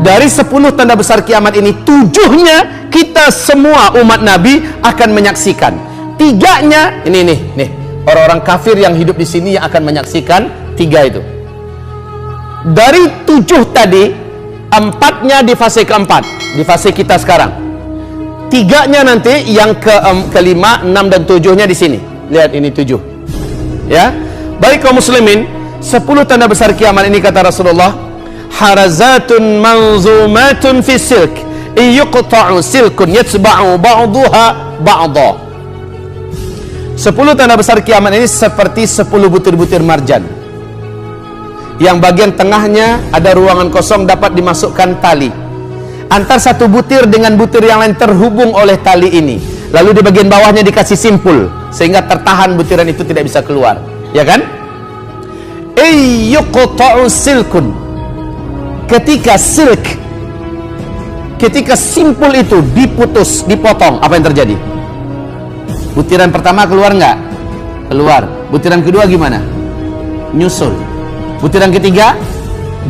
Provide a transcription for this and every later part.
Dari 10 tanda besar kiamat ini, 7-nya kita semua umat Nabi akan menyaksikan. 3-nya ini nih, orang-orang kafir yang hidup di sini yang akan menyaksikan 3 itu. Dari 7 tadi, 4-nya di fase keempat, di fase kita sekarang. 3-nya nanti yang kelima, 6 dan 7-nya di sini. Lihat ini 7. Ya. Baik kaum muslimin, 10 tanda besar kiamat ini kata Rasulullah, harazatun manzumatun fi silk, yuqta'u silkun yatsba'u ba'daha ba'dha. 10 tanda besar kiamat ini seperti 10 butir-butir marjan. Yang bagian tengahnya ada ruangan kosong dapat dimasukkan tali. Antar satu butir dengan butir yang lain terhubung oleh tali ini. Lalu di bagian bawahnya dikasih simpul sehingga tertahan butiran itu tidak bisa keluar. Ya kan? Yuqta'u silkun. Ketika simpul itu diputus, dipotong, apa yang terjadi? Butiran pertama keluar nggak? Keluar. Butiran kedua gimana? Nyusul. Butiran ketiga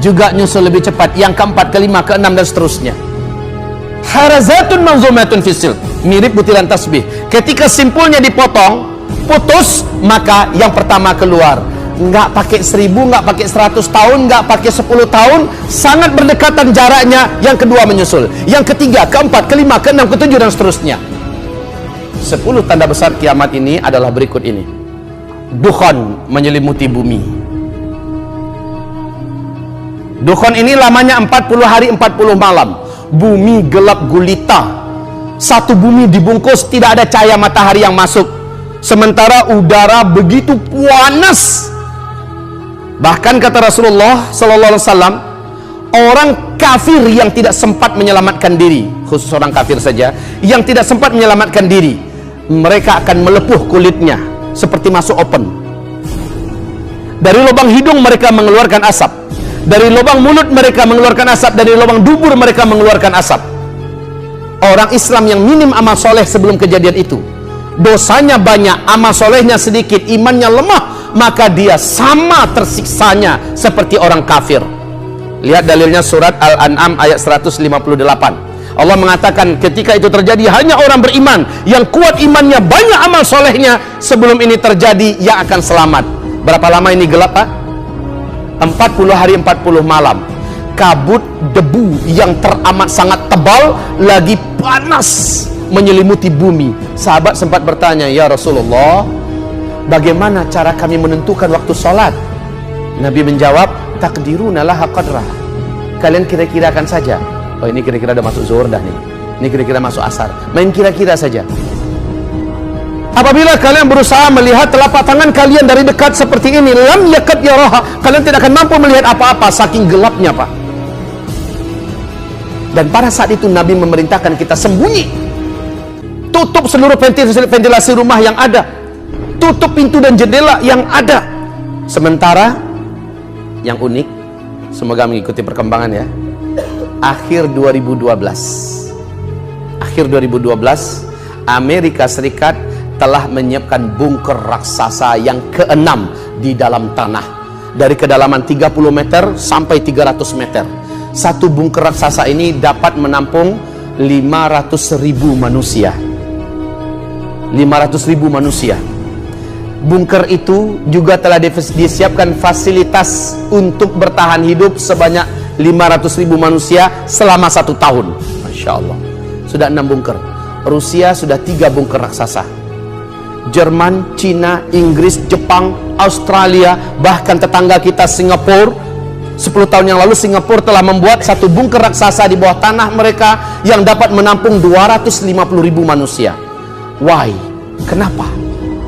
juga nyusul lebih cepat. Yang keempat, kelima, keenam dan seterusnya. Harazatun manzumatun fi silk, mirip butiran tasbih. Ketika simpulnya dipotong, putus, maka yang pertama keluar. Nggak pakai 1000, nggak pakai 100 tahun, nggak pakai 10 tahun, sangat berdekatan jaraknya. Yang kedua menyusul, yang ketiga, keempat, kelima, keenam, ketujuh dan seterusnya. 10 tanda besar kiamat ini adalah berikut ini. Dukhan menyelimuti bumi. Dukhan ini lamanya 40 hari 40 malam. Bumi gelap gulita. Satu bumi dibungkus, tidak ada cahaya matahari yang masuk. Sementara udara begitu panas. Bahkan kata Rasulullah sallallahu alaihi wasallam, orang kafir yang tidak sempat menyelamatkan diri, khusus orang kafir saja yang tidak sempat menyelamatkan diri, mereka akan melepuh kulitnya seperti masuk oven. Dari lubang hidung mereka mengeluarkan asap, dari lubang mulut mereka mengeluarkan asap, dari lubang dubur mereka mengeluarkan asap. Orang Islam yang minim amal soleh sebelum kejadian itu, dosanya banyak, amal solehnya sedikit, imannya lemah, maka dia sama tersiksanya seperti orang kafir. Lihat dalilnya surat Al-An'am ayat 158. Allah mengatakan ketika itu terjadi, hanya orang beriman yang kuat imannya, banyak amal solehnya sebelum ini terjadi yang akan selamat. Berapa lama ini gelap, Pak? 40 hari 40 malam. Kabut debu yang teramat sangat tebal lagi panas menyelimuti bumi. Sahabat sempat bertanya, ya Rasulullah, bagaimana cara kami menentukan waktu sholat? Nabi menjawab, takdiruna laha qadrah. Kalian kira-kirakan saja. Oh, ini kira-kira udah masuk zuhur dah nih. Ini kira-kira masuk asar. Main kira-kira saja. Apabila kalian berusaha melihat telapak tangan kalian dari dekat seperti ini, lam yakad yaraha, kalian tidak akan mampu melihat apa-apa saking gelapnya, Pak. Dan pada saat itu Nabi memerintahkan kita sembunyi. Tutup seluruh ventilasi rumah yang ada, tutup pintu dan jendela yang ada. Sementara yang unik, semoga mengikuti perkembangan ya, akhir 2012 Amerika Serikat telah menyiapkan bunker raksasa yang ke-6 di dalam tanah, dari kedalaman 30 meter sampai 300 meter. Satu bunker raksasa ini dapat menampung 500.000 manusia. 500.000 manusia. Bunker itu juga telah disiapkan fasilitas untuk bertahan hidup sebanyak 500.000 manusia selama 1 tahun. Masya Allah. Sudah 6 bunker. Rusia sudah 3 bunker raksasa. Jerman, Cina, Inggris, Jepang, Australia, bahkan tetangga kita Singapura. 10 tahun yang lalu Singapura telah membuat satu bunker raksasa di bawah tanah mereka yang dapat menampung 250.000 manusia. Why? Kenapa?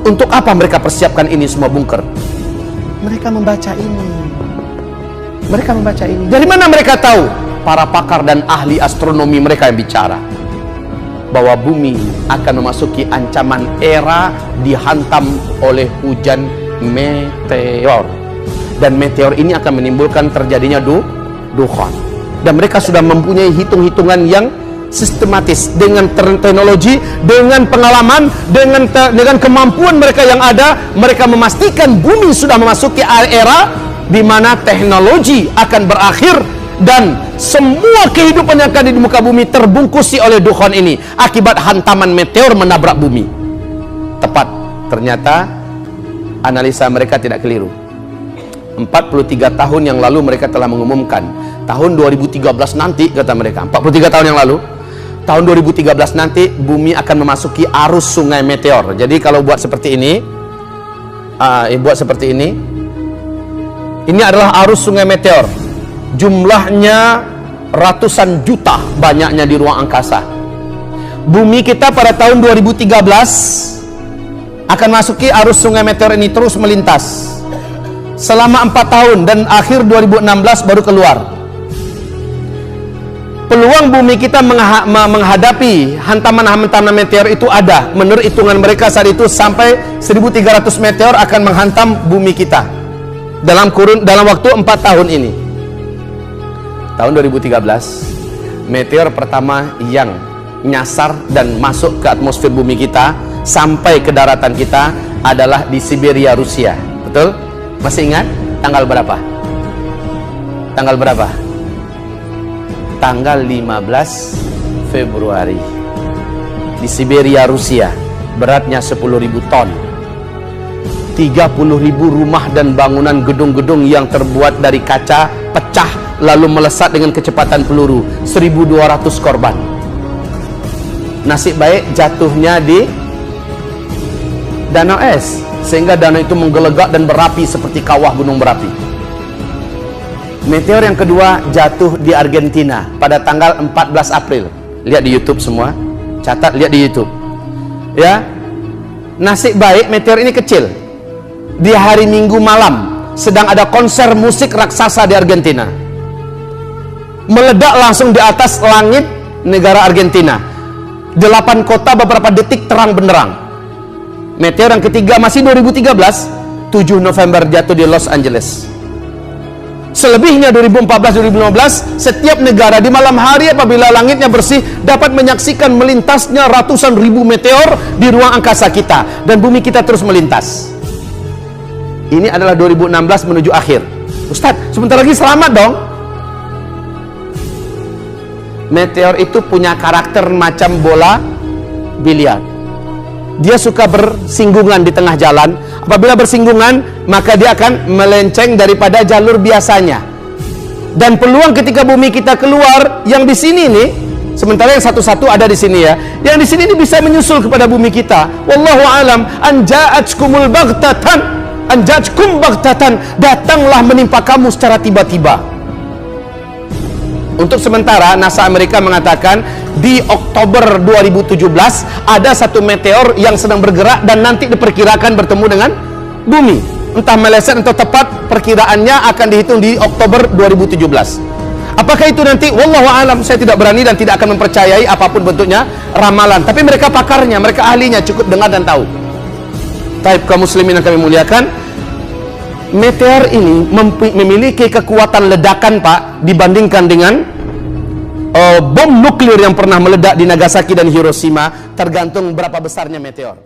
Untuk apa mereka persiapkan ini semua bunker? Mereka membaca ini. Mereka membaca ini. Dari mana mereka tahu? Para pakar dan ahli astronomi mereka yang bicara bahwa bumi akan memasuki ancaman era dihantam oleh hujan meteor. Dan meteor ini akan menimbulkan terjadinya dukhan. Dan mereka sudah mempunyai hitung-hitungan yang sistematis dengan teknologi, dengan pengalaman, dengan kemampuan mereka yang ada. Mereka memastikan bumi sudah memasuki era di mana teknologi akan berakhir dan semua kehidupan yang ada di muka bumi terbungkusi oleh dukhon ini akibat hantaman meteor menabrak bumi. Tepat, ternyata analisa mereka tidak keliru. 43 tahun yang lalu mereka telah mengumumkan tahun 2013 nanti, kata mereka, 43 tahun yang lalu, tahun 2013 nanti bumi akan memasuki arus sungai meteor. Jadi kalau buat seperti ini, ini adalah arus sungai meteor. Jumlahnya ratusan juta banyaknya di ruang angkasa. Bumi kita pada tahun 2013 akan masuki arus sungai meteor ini, terus melintas selama 4 tahun dan akhir 2016 baru keluar. Peluang bumi kita menghadapi hantaman-hantaman meteor itu ada. Menurut hitungan mereka saat itu sampai 1300 meteor akan menghantam bumi kita dalam waktu 4 tahun ini. Tahun 2013 meteor pertama yang nyasar dan masuk ke atmosfer bumi kita sampai ke daratan kita adalah di Siberia, Rusia. Betul? Masih ingat tanggal berapa? Tanggal berapa? Tanggal 15 Februari di Siberia, Rusia. Beratnya 10.000 ton. 30.000 rumah dan bangunan gedung-gedung yang terbuat dari kaca pecah lalu melesat dengan kecepatan peluru. 1.200 korban. Nasib baik jatuhnya di danau es, sehingga danau itu menggelegak dan berapi seperti kawah gunung berapi. Meteor yang kedua jatuh di Argentina pada tanggal 14 April. Lihat di YouTube semua, catat, lihat di YouTube. Ya, nasib baik meteor ini kecil. Di hari Minggu malam sedang ada konser musik raksasa di Argentina. Meledak langsung di atas langit negara Argentina. 8 kota beberapa detik terang benderang. Meteor yang ketiga masih 2013, 7 November jatuh di Los Angeles. Selebihnya 2014-2015, setiap negara di malam hari apabila langitnya bersih dapat menyaksikan melintasnya ratusan ribu meteor di ruang angkasa kita, dan bumi kita terus melintas. Ini adalah 2016 menuju akhir. Ustadz, sebentar lagi selamat dong. Meteor itu punya karakter macam bola biliar. Dia suka bersinggungan di tengah jalan. Apabila bersinggungan, maka dia akan melenceng daripada jalur biasanya. Dan peluang ketika bumi kita keluar, yang di sini nih, sementara yang satu-satu ada di sini ya, yang di sini ini bisa menyusul kepada bumi kita. Wallahu alam. Anja'atkumul baghtatan, anja'atkum baghtatan, datanglah menimpa kamu secara tiba-tiba. Untuk sementara NASA Amerika mengatakan di Oktober 2017 ada satu meteor yang sedang bergerak dan nanti diperkirakan bertemu dengan bumi. Entah meleset atau tepat, perkiraannya akan dihitung di Oktober 2017. Apakah itu nanti? Wallahu alam, saya tidak berani dan tidak akan mempercayai apapun bentuknya ramalan. Tapi mereka pakarnya, mereka ahlinya, cukup dengar dan tahu. Taib kaum muslimin yang kami muliakan, meteor ini memiliki kekuatan ledakan, Pak, dibandingkan dengan bom nuklir yang pernah meledak di Nagasaki dan Hiroshima, tergantung berapa besarnya meteor.